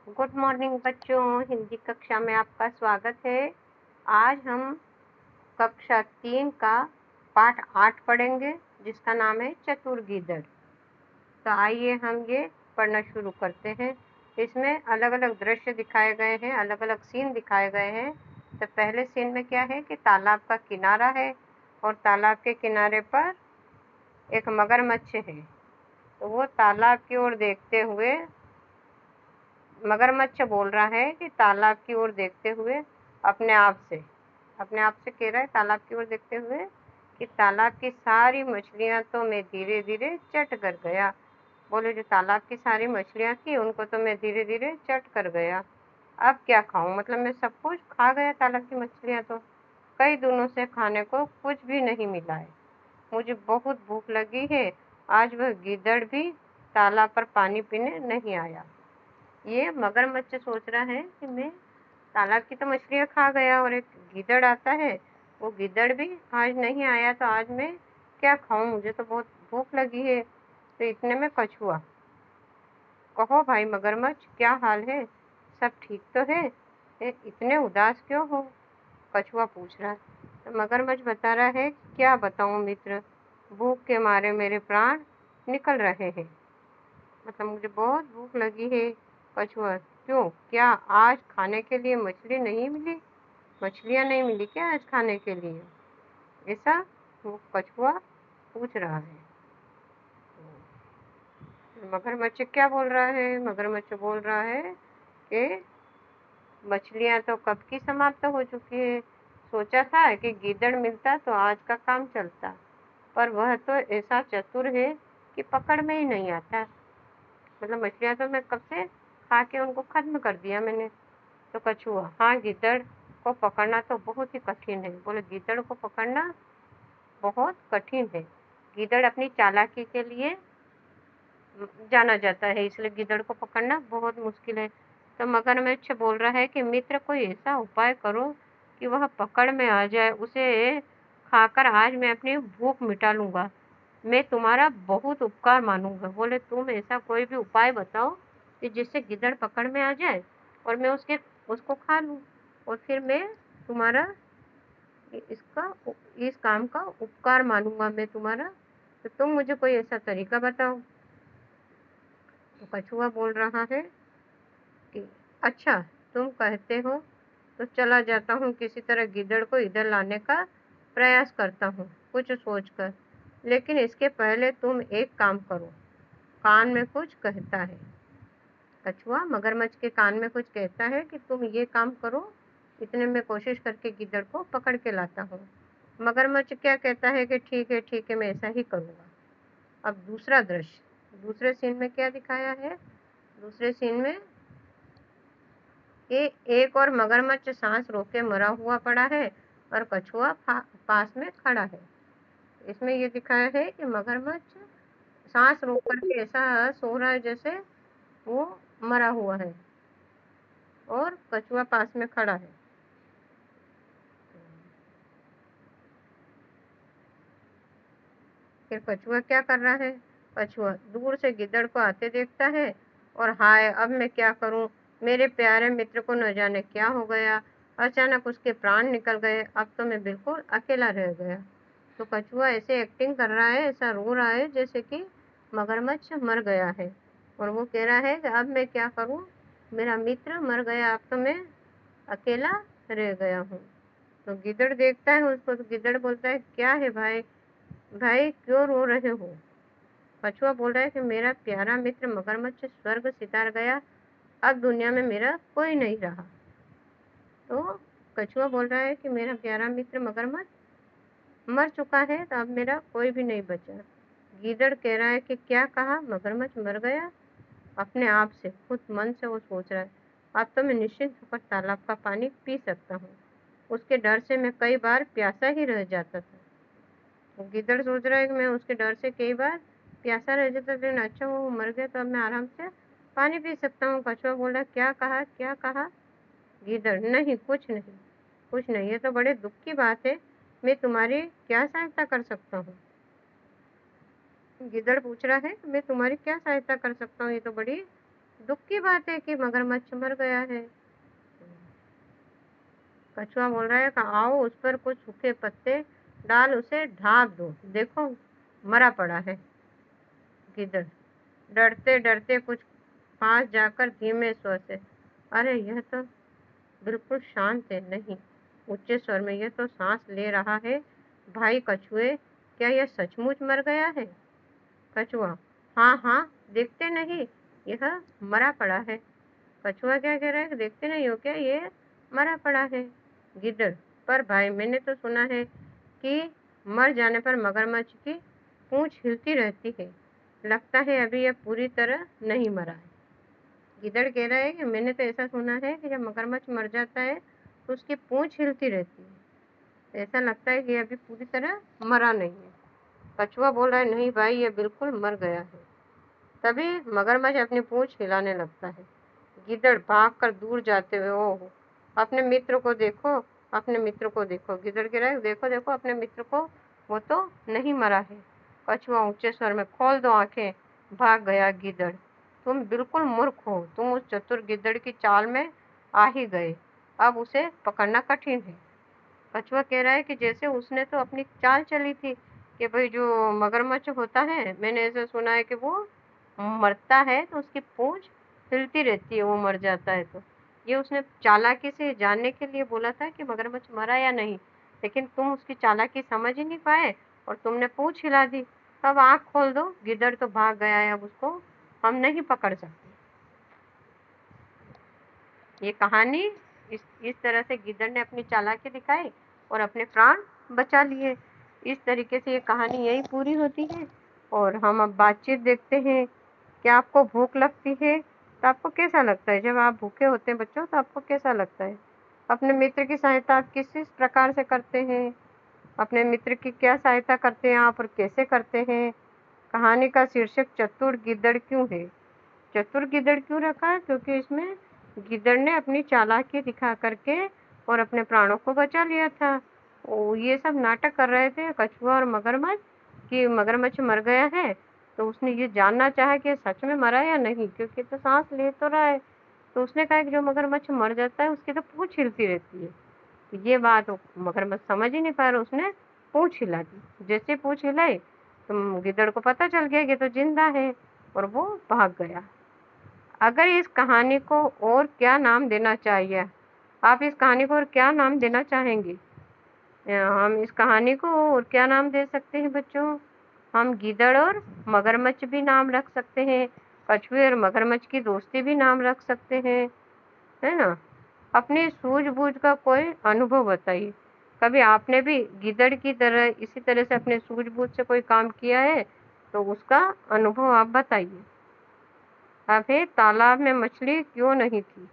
Good morning बच्चों, हिंदी कक्षा में आपका स्वागत है। आज हम कक्षा 3 का पाठ 8 पढ़ेंगे, जिसका नाम है चतुर गीदड़। तो आइए हम ये पढ़ना शुरू करते हैं। इसमें अलग अलग दृश्य दिखाए गए हैं, अलग अलग सीन दिखाए गए हैं। तो पहले सीन में क्या है कि तालाब का किनारा है और तालाब के किनारे पर एक मगरमच्छ है। तो वो तालाब की ओर देखते हुए मगरमच्छ बोल रहा है कि तालाब की ओर देखते हुए अपने आप से कह रहा है, तालाब की ओर देखते हुए कि तालाब की सारी मछलियां तो मैं धीरे धीरे चट कर गया। बोले जो तालाब की सारी मछलियां थी उनको तो मैं धीरे धीरे चट कर गया। अब क्या खाऊं, मतलब मैं सब कुछ खा गया। तालाब की मछलियां तो कई दिनों से खाने को कुछ भी नहीं मिला है। मुझे बहुत भूख लगी है। आज वह गीदड़ भी तालाब पर पानी पीने नहीं आया। ये मगरमच्छ सोच रहा है कि मैं तालाब की तो मछलियाँ खा गया और एक गीदड़ आता है, वो गीदड़ भी आज नहीं आया, तो आज मैं क्या खाऊं, मुझे तो बहुत भूख लगी है। तो इतने में कछुआ, कहो भाई मगरमच्छ, क्या हाल है, सब ठीक तो है? इतने उदास क्यों हो? कछुआ पूछ रहा है। तो मगरमच्छ बता रहा है कि क्या बताऊं मित्र, भूख के मारे मेरे प्राण निकल रहे हैं। मतलब मुझे बहुत भूख लगी है। कछुआ, क्यों, क्या आज खाने के लिए मछली नहीं मिली? मछलियाँ नहीं मिली क्या आज खाने के लिए? ऐसा वो कछुआ पूछ रहा है। मगरमच्छ क्या बोल रहा है? मगरमच्छ बोल रहा है कि मछलियाँ तो कब की समाप्त हो चुकी है। सोचा था कि गीदड़ मिलता तो आज का काम चलता, पर वह तो ऐसा चतुर है कि पकड़ में ही नहीं आता। मतलब मछलियाँ तो मैं कब से खा के उनको खत्म कर दिया मैंने। तो कछुआ, हाँ, गीदड़ को पकड़ना तो बहुत ही कठिन है। बोले गीदड़ को पकड़ना बहुत कठिन है। गीदड़ अपनी चालाकी के लिए जाना जाता है, इसलिए गीदड़ को पकड़ना बहुत मुश्किल है। तो मगरमच्छ बोल रहा है कि मित्र, कोई ऐसा उपाय करो कि वह पकड़ में आ जाए। उसे खाकर आज मैं अपनी भूख मिटा लूँगा। मैं तुम्हारा बहुत उपकार मानूंगा। बोले तुम ऐसा कोई भी उपाय बताओ कि जिससे गिद्दड़ पकड़ में आ जाए और मैं उसको खा लूँ, और फिर मैं तुम्हारा इसका इस काम का उपकार मानूंगा मैं तुम्हारा। तो तुम मुझे कोई ऐसा तरीका बताओ। तो कछुआ बोल रहा है कि अच्छा, तुम कहते हो तो चला जाता हूँ, किसी तरह गिद्दड़ को इधर लाने का प्रयास करता हूँ कुछ सोचकर। लेकिन इसके पहले तुम एक काम करो। कान में कुछ कहता है। कछुआ मगरमच्छ के कान में कुछ कहता है कि तुम ये काम करो, इतने में कोशिश करके गिद्दड़ को पकड़ के लाता हूँ। मगरमच्छ क्या कहता है कि ठीक है, मैं ऐसा ही करूँगा। अब दूसरा दृश्य, दूसरे सीन में क्या दिखाया है? दूसरे सीन में कि एक और मगरमच्छ सांस रोके मरा हुआ पड़ा है और कछुआ पास में खड़ा है। इसमें ये दिखाया है कि मगरमच्छ सांस रोक करके ऐसा सो रहा है जैसे वो मरा हुआ है, और कछुआ पास में खड़ा है। फिर कछुआ क्या कर रहा है? कछुआ दूर से गिद्दड़ को आते देखता है और हाय, अब मैं क्या करूं, मेरे प्यारे मित्र को न जाने क्या हो गया। अचानक उसके प्राण निकल गए, अब तो मैं बिल्कुल अकेला रह गया। तो कछुआ ऐसे एक्टिंग कर रहा है, ऐसा रो रहा है जैसे कि मगरमच्छ मर गया है, और वो कह रहा है कि अब मैं क्या करूं, मेरा मित्र मर गया, अब तो मैं अकेला रह गया हूँ। तो गिद्दड़ देखता है उसको, तो गिद्दड़ बोलता है, क्या है भाई, भाई क्यों रो रहे हो? कछुआ बोल रहा है कि मेरा प्यारा मित्र मगरमच्छ स्वर्ग सिधार गया, अब दुनिया में मेरा कोई नहीं रहा। तो कछुआ बोल रहा है कि मेरा प्यारा मित्र मगरमच्छ मर चुका है, तो अब मेरा कोई भी नहीं बचा। गीदड़ कह रहा है कि क्या कहा, मगरमच्छ मर गया? अपने आप से, खुद मन से वो सोच रहा है, अब तो मैं निश्चिंत होकर तालाब का पानी पी सकता हूँ। उसके डर से मैं कई बार प्यासा ही रह जाता था। गिद्दड़ सोच रहा है कि मैं उसके डर से कई बार प्यासा रह जाता, लेकिन अच्छा वो मर गया तो अब मैं आराम से पानी पी सकता हूँ। कछुआ बोला, क्या कहा, क्या कहा? गिद्दड़, नहीं, कुछ नहीं, कुछ नहीं, ये तो बड़े दुख की बात है। मैं तुम्हारी क्या सहायता कर सकता हूँ? गिद्दड़ पूछ रहा है कि मैं तुम्हारी क्या सहायता कर सकता हूँ, ये तो बड़ी दुख की बात है कि मगरमच्छ मर गया है। कछुआ बोल रहा है कि आओ उस पर कुछ सूखे पत्ते डाल उसे ढाक दो, देखो मरा पड़ा है। गिद्दड़ डरते डरते कुछ पास जाकर धीमे स्वर से, अरे यह तो बिल्कुल शांत है, नहीं, ऊंचे स्वर में, यह तो सांस ले रहा है। भाई कछुए, क्या यह सचमुच मर गया है? कछुआ, हाँ हाँ, देखते नहीं, यह मरा पड़ा है। कछुआ क्या कह रहा है, देखते नहीं हो क्या, ये मरा पड़ा है। गिद्दड़, पर भाई मैंने तो सुना है कि मर जाने पर मगरमच्छ की पूंछ हिलती रहती है, लगता है अभी यह पूरी तरह नहीं मरा है। गिद्दड़ कह रहा है कि मैंने तो ऐसा सुना है कि जब मगरमच्छ मर जाता है तो उसकी पूंछ हिलती रहती है, ऐसा लगता है कि अभी पूरी तरह मरा नहीं है। कछुआ बोल रहा है, नहीं भाई, ये बिल्कुल मर गया है। तभी मगरमच्छ अपनी पूंछ हिलाने लगता है। गिद्दड़ भागकर दूर जाते हुए, ओह, अपने मित्र को देखो, अपने मित्र को देखो। गिद्दड़ कह रहा है, देखो देखो अपने मित्र को, वो तो नहीं मरा है। कछुआ ऊंचे स्वर में, खोल दो आंखें। भाग गया गिद्दड़। तुम बिल्कुल मूर्ख हो, तुम उस चतुर गिद्दड़ की चाल में आ ही गए, अब उसे पकड़ना कठिन है। कछुआ कह रहा है कि जैसे उसने तो अपनी चाल चली थी कि भाई जो मगरमच्छ होता है, मैंने ऐसा सुना है कि वो मरता है तो उसकी पूंछ हिलती रहती है, वो मर जाता है तो। ये उसने चालाकी से जानने के लिए बोला था कि मगरमच्छ मरा या नहीं, लेकिन तुम उसकी चालाकी समझ ही नहीं पाए और तुमने पूंछ हिला दी। अब आँख खोल दो, गिद्दड़ तो भाग गया है, अब उसको हम नहीं पकड़ सकते। ये कहानी इस तरह से गिद्दड़ ने अपनी चालाकी दिखाई और अपने प्राण बचा लिए। इस तरीके से ये कहानी यही पूरी होती है। और हम अब बातचीत देखते हैं। क्या आपको भूख लगती है? तो आपको कैसा लगता है जब आप भूखे होते हैं बच्चों, तो आपको कैसा लगता है? अपने मित्र की सहायता आप किस किस प्रकार से करते हैं? अपने मित्र की क्या सहायता करते हैं आप और कैसे करते हैं? कहानी का शीर्षक चतुर गिद्दड़ क्यों है? चतुर गिद्दड़ क्यों रखा है? क्योंकि इसमें गिद्दड़ ने अपनी चालाकी दिखा करके और अपने प्राणों को बचा लिया था। ये सब नाटक कर रहे थे कछुआ और मगरमच्छ कि मगरमच्छ मर गया है, तो उसने ये जानना चाहा कि सच में मरा या नहीं, क्योंकि तो सांस ले तो रहा है। तो उसने कहा कि जो मगरमच्छ मर जाता है उसकी तो पूंछ हिलती रहती है। तो ये बात मगरमच्छ समझ ही नहीं पा रहा, उसने पूंछ हिला दी। जैसे पूंछ हिलाई तो गिद्दड़ को पता चल गया कि तो जिंदा है और वो भाग गया। अगर इस कहानी को और क्या नाम देना चाहिए? आप इस कहानी को और क्या नाम देना चाहेंगे? हम इस कहानी को और क्या नाम दे सकते हैं बच्चों? हम गिद्दड़ और मगरमच्छ भी नाम रख सकते हैं, कछुए और मगरमच्छ की दोस्ती भी नाम रख सकते हैं, है ना? अपनी सूझबूझ का कोई अनुभव बताइए। कभी आपने भी गिद्दड़ की तरह इसी तरह से अपने सूझबूझ से कोई काम किया है? तो उसका अनुभव आप बताइए। अभी तालाब में मछली क्यों नहीं थी?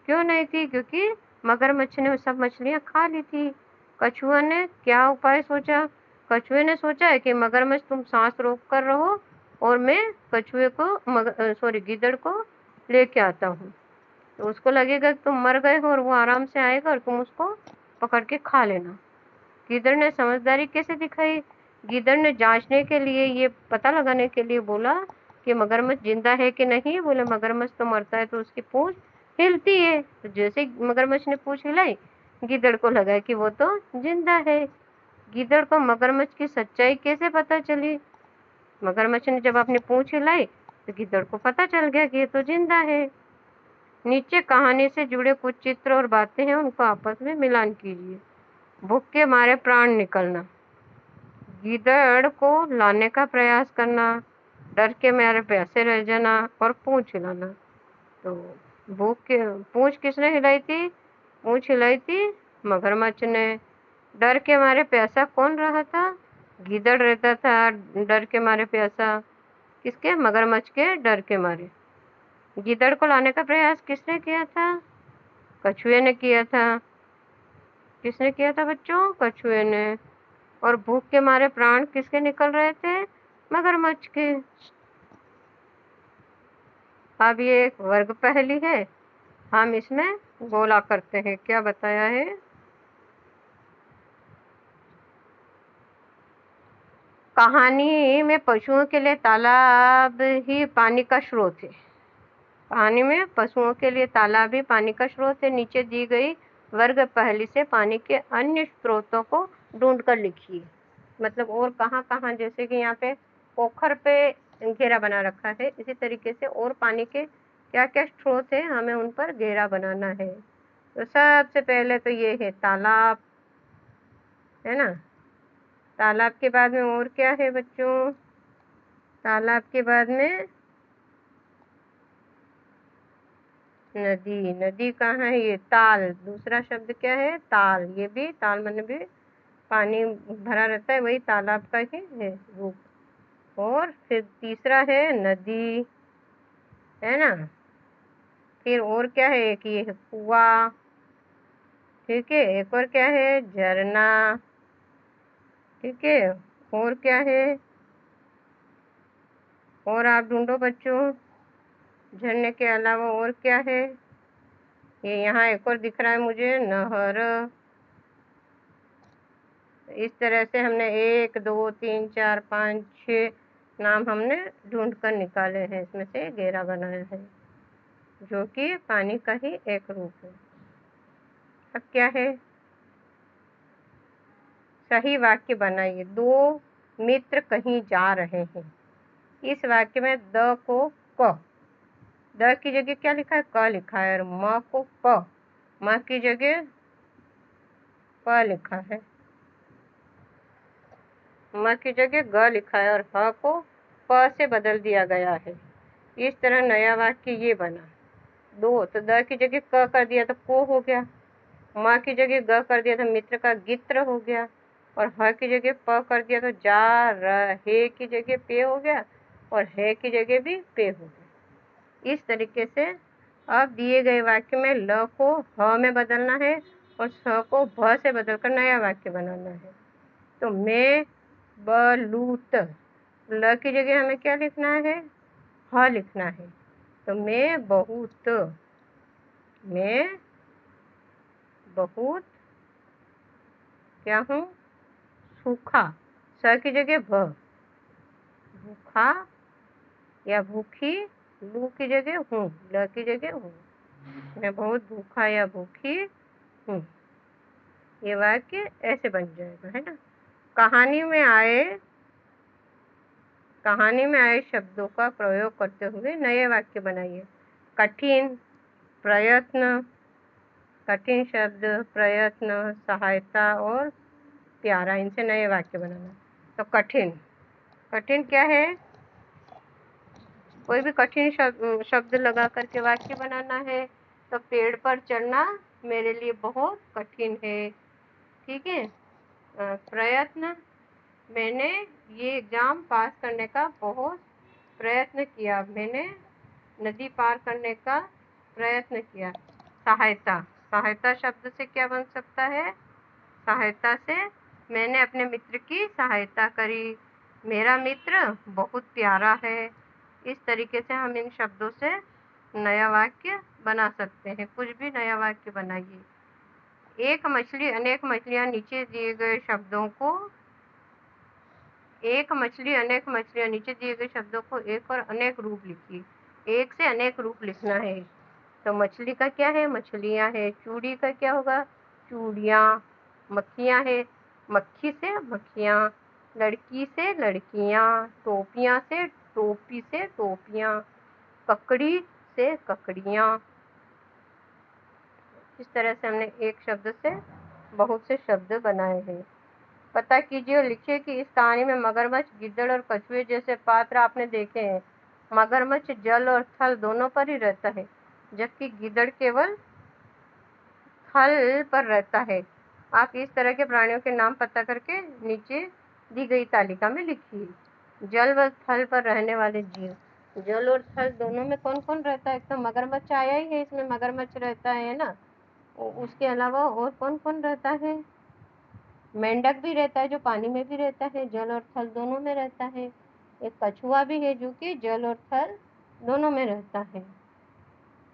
क्यों नहीं थी? क्योंकि मगरमच्छ ने सब मछलियां खा ली थी। कछुआ ने क्या उपाय सोचा? कछुए ने सोचा है कि मगरमच्छ तुम सांस रोक कर रहो और मैं कछुए को सॉरी गिद्दड़ को लेके आता हूँ, तो उसको लगेगा कि तुम मर गए हो और वो आराम से आएगा और तुम उसको पकड़ के खा लेना। गिद्दड़ ने समझदारी कैसे दिखाई? गिद्दड़ ने जांचने के लिए, ये पता लगाने के लिए बोला कि मगरमच्छ जिंदा है कि नहीं। बोले मगरमच्छ तो मरता है तो उसकी पूंछ हिलती है। तो जैसे मगरमच्छ ने पूंछ हिलाई, गिद्दड़ को लगा कि वो तो जिंदा है। गिद्दड़ को मगरमच्छ की सच्चाई कैसे पता चली? मगरमच्छ ने जब अपनी पूंछ हिलाई तो गिद्दड़ को पता चल गया कि ये तो जिंदा है। नीचे कहानी से जुड़े कुछ चित्र और बातें हैं, उनको आपस में मिलान कीजिए। भूख के मारे प्राण निकलना, गीदड़ को लाने का प्रयास करना, डर के मारे प्यासे रह जाना और पूंछ हिलाना। तो भूख के पूंछ किसने हिलाई थी? पूंछ हिलाई थी मगरमच्छ ने। डर के मारे प्यासा कौन रहा था? गीदड़ रहता था डर के मारे प्यासा। किसके? मगरमच्छ के डर के मारे। गीदड़ को लाने का प्रयास किसने किया था? कछुए ने किया था। किसने किया था बच्चों? कछुए ने। और भूख के मारे प्राण किसके निकल रहे थे? मगरमच्छ के। अब ये एक वर्ग पहेली है, हम इसमें गोला करते हैं। क्या बताया है? कहानी में पशुओं के लिए तालाब ही पानी का स्रोत है पानी में पशुओं के लिए तालाब भी पानी का स्रोत है। नीचे दी गई वर्ग पहेली से पानी के अन्य स्रोतों को ढूंढ कर लिखिए। मतलब और कहाँ कहाँ, जैसे कि यहाँ पे पोखर पे घेरा बना रखा है, इसी तरीके से और पानी के क्या क्या स्रोत है हमें उन पर घेरा बनाना है। तो सबसे पहले तो ये है तालाब, है ना। तालाब के बाद में और क्या है बच्चों? तालाब के बाद में नदी। नदी कहाँ है? ये ताल। दूसरा शब्द क्या है? ताल। ये भी ताल मन भी पानी भरा रहता है, वही तालाब का ही है रूप। और फिर तीसरा है नदी, है ना। फिर और क्या है? एक ये है कुआं, ठीक है। एक और क्या है? झरना, ठीक है। और क्या है? और आप ढूंढो बच्चों, झरने के अलावा और क्या है? ये यहाँ एक और दिख रहा है मुझे, नहर। इस तरह से हमने 1 2 3 4 5 6 नाम हमने ढूंढ कर निकाले हैं, इसमें से घेरा बनाया है जो कि पानी का ही एक रूप है। अब क्या है? सही वाक्य बनाइए। 2 मित्र कहीं जा रहे हैं। इस वाक्य में द को क, द की जगह क्या लिखा है? क लिखा है। और म को प, म की जगह प लिखा है। म की जगह ग लिखा है और ह को प से बदल दिया गया है। इस तरह नया वाक्य ये बना। 2 तो द की जगह क कर दिया तो को हो गया। म की जगह ग कर दिया तो मित्र का गित्र हो गया। और ह की जगह प कर दिया तो जा रहे की जगह पे हो गया। और है की जगह भी पे हो गया। इस तरीके से अब दिए गए वाक्य में ल को ह में बदलना है और स को भ से बदलकर नया वाक्य बनाना है। तो मैं बलूत, ल की जगह हमें क्या लिखना है? ह लिखना है। तो मैं बहुत क्या हूँ? सूखा। स की जगह भ, भूखा या भूखी। लू की जगह हूँ, ल की जगह हूँ। मैं बहुत भूखा या भूखी हूँ। ये वाक्य ऐसे बन जाएगा, है ना। कहानी में आए शब्दों का प्रयोग करते हुए नए वाक्य बनाइए। कठिन, प्रयत्न, कठिन शब्द, प्रयत्न, सहायता और प्यारा, इनसे नए वाक्य बनाना। तो कठिन, कठिन क्या है? कोई भी कठिन शब्द लगा करके वाक्य बनाना है। तो पेड़ पर चढ़ना मेरे लिए बहुत कठिन है, ठीक है। प्रयत्न, मैंने ये एग्ज़ाम पास करने का बहुत प्रयत्न किया। मैंने नदी पार करने का प्रयत्न किया। सहायता, सहायता शब्द से क्या बन सकता है? सहायता से मैंने अपने मित्र की सहायता करी। मेरा मित्र बहुत प्यारा है। इस तरीके से हम इन शब्दों से नया वाक्य बना सकते हैं। कुछ भी नया वाक्य बनाइए। एक मछली अनेक मछलियाँ, नीचे दिए गए शब्दों को एक मछली अनेक मछलियाँ, नीचे दिए गए शब्दों को एक और अनेक रूप लिखिए। एक से अनेक रूप लिखना है। तो मछली का क्या है? मछलियाँ है। चूड़ी का क्या होगा? चूड़ियाँ। मक्खियाँ है, मक्खी से मक्खियाँ। लड़की से लड़कियाँ। टोपियाँ से टोपी से टोपियाँ। ककड़ी से ककड़ियाँ। इस तरह से हमने एक शब्द से बहुत से शब्द बनाए हैं। पता कीजिए और लिखिए कि इस कहानी में मगरमच्छ, गिद्दड़ और कछुए जैसे पात्र आपने देखे हैं। मगरमच्छ जल और थल दोनों पर ही रहता है, जबकि गिद्दड़ केवल थल पर रहता है। आप इस तरह के प्राणियों के नाम पता करके नीचे दी गई तालिका में लिखिए। जल व थल पर रहने वाले जीव। जल और थल दोनों में कौन कौन रहता है? एक तो मगरमच्छ आया ही है, इसमें मगरमच्छ रहता है ना। उसके अलावा और कौन कौन रहता है? मेंढक भी रहता है जो पानी में भी रहता है, जल और थल दोनों में रहता है। एक कछुआ भी है जो कि जल और थल दोनों में रहता है,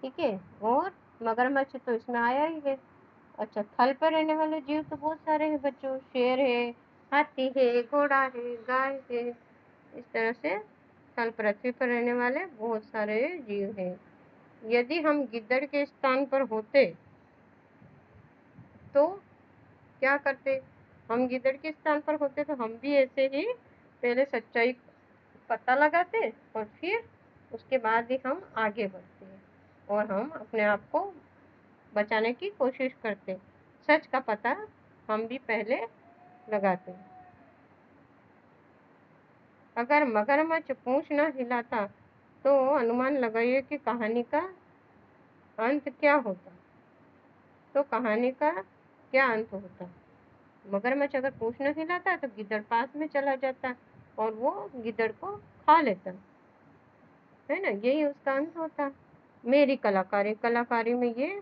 ठीक है। और मगरमच्छ तो इसमें आया ही है। अच्छा, थल पर रहने वाले जीव तो बहुत सारे हैं बच्चों। शेर है, हाथी है, घोड़ा है, गाय है। इस तरह से थल पृथ्वी पर रहने वाले बहुत सारे जीव हैं। यदि हम गिद्दड़ के स्थान पर होते तो क्या करते? हम गिद्दड़ के स्थान पर होते तो हम भी ऐसे ही पहले सच्चाई पता लगाते और फिर उसके बाद ही हम आगे बढ़ते और हम अपने आप को बचाने की कोशिश करते। सच का पता हम भी पहले लगाते। अगर मगरमच्छ पूंछ न हिलाता तो अनुमान लगाइए कि कहानी का अंत क्या होता। तो कहानी का क्या अंत होता? मगरमच्छ अगर पूंछ न हिलाता तो गिद्दड़ पास में चला जाता और वो गिद्दड़ को खा लेता, है ना? यही उसका अंत होता। मेरी कलाकारी में ये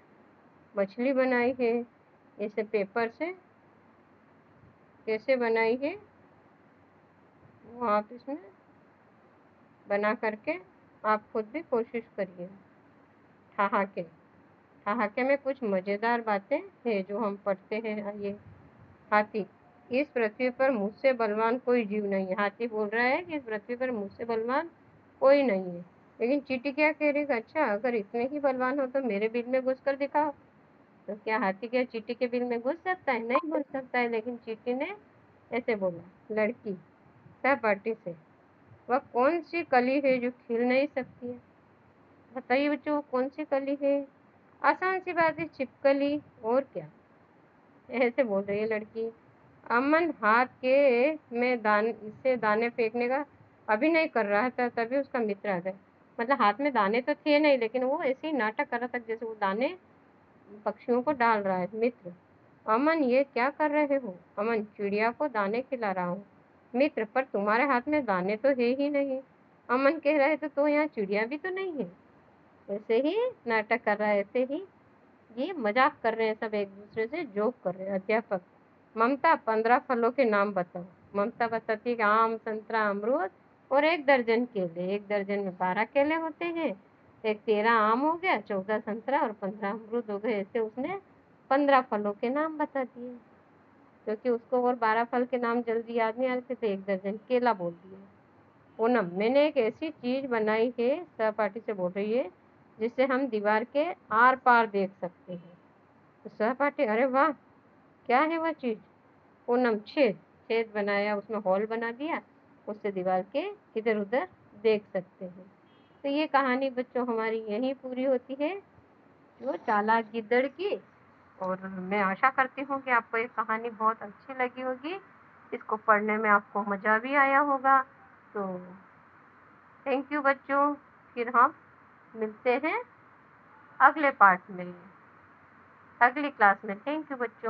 मछली बनाई है, इसे पेपर से कैसे बनाई है वो आप इसमें बना करके आप खुद भी कोशिश करिए। ठहाके ठहाके में कुछ मज़ेदार बातें हैं जो हम पढ़ते हैं। ये हाथी, इस पृथ्वी पर मुझसे बलवान कोई जीव नहीं है। हाथी बोल रहा है कि इस पृथ्वी पर मुझसे बलवान कोई नहीं है। लेकिन चींटी क्या कह रही है? अच्छा, अगर इतने ही बलवान हो तो मेरे बिल में घुस कर दिखाओ। तो क्या हाथी क्या चींटी के बिल में घुस सकता है? नहीं घुस सकता है। लेकिन चींटी ने ऐसे बोला, लड़की सहपाठी से, वह कौन सी कली है जो खिल नहीं सकती है? बताइए बच्चों, वो कौन सी कली है? आसान सी बात है, छिपकली। और क्या? ऐसे बोल रही है लड़की। अमन हाथ के में दाने फेंकने का अभिनय कर रहा था, तभी उसका मित्र आ गया। मतलब हाथ में दाने तो थे नहीं, लेकिन वो ऐसे ही नाटक कर रहा था जैसे वो दाने पक्षियों को डाल रहा है। मित्र, अमन ये क्या कर रहे हो? अमन, चिड़िया को दाने खिला रहा हूँ। मित्र, पर तुम्हारे हाथ में दाने तो है ही नहीं। अमन कह रहे थे तो यहाँ चिड़िया भी तो नहीं है। ऐसे ही नाटक कर रहा है, ऐसे ही ये मजाक कर रहे हैं, सब एक दूसरे से जोक कर रहे हैं। अध्यापक, ममता 15 फलों के नाम बताओ। ममता बताती है कि आम, संतरा, अमरूद और 1 दर्जन केले। 1 दर्जन में 12 केले होते हैं। एक 13 आम हो गया, 14 संतरा और 15 अमरूद हो गए। ऐसे उसने 15 फलों के नाम बता दिए, क्योंकि उसको और 12 फल के नाम जल्दी याद नहीं आ रहे थे तो 1 दर्जन केला बोल दिया। पूनम, मैंने एक ऐसी चीज बनाई है, सहपाठी से बोल रही है, जिससे हम दीवार के आर पार देख सकते हैं। तो सहपाठी, अरे वाह, क्या है वह चीज? पूनम, छेद। छेद बनाया, उसमें हॉल बना दिया, उससे दीवार के इधर उधर देख सकते हैं। तो ये कहानी बच्चों हमारी यहीं पूरी होती है, जो चालाक गिद्दड़ की। और मैं आशा करती हूँ कि आपको ये कहानी बहुत अच्छी लगी होगी। इसको पढ़ने में आपको मज़ा भी आया होगा। तो थैंक यू बच्चों। फिर हम मिलते हैं अगले पार्ट में, अगली क्लास में। थैंक यू बच्चों।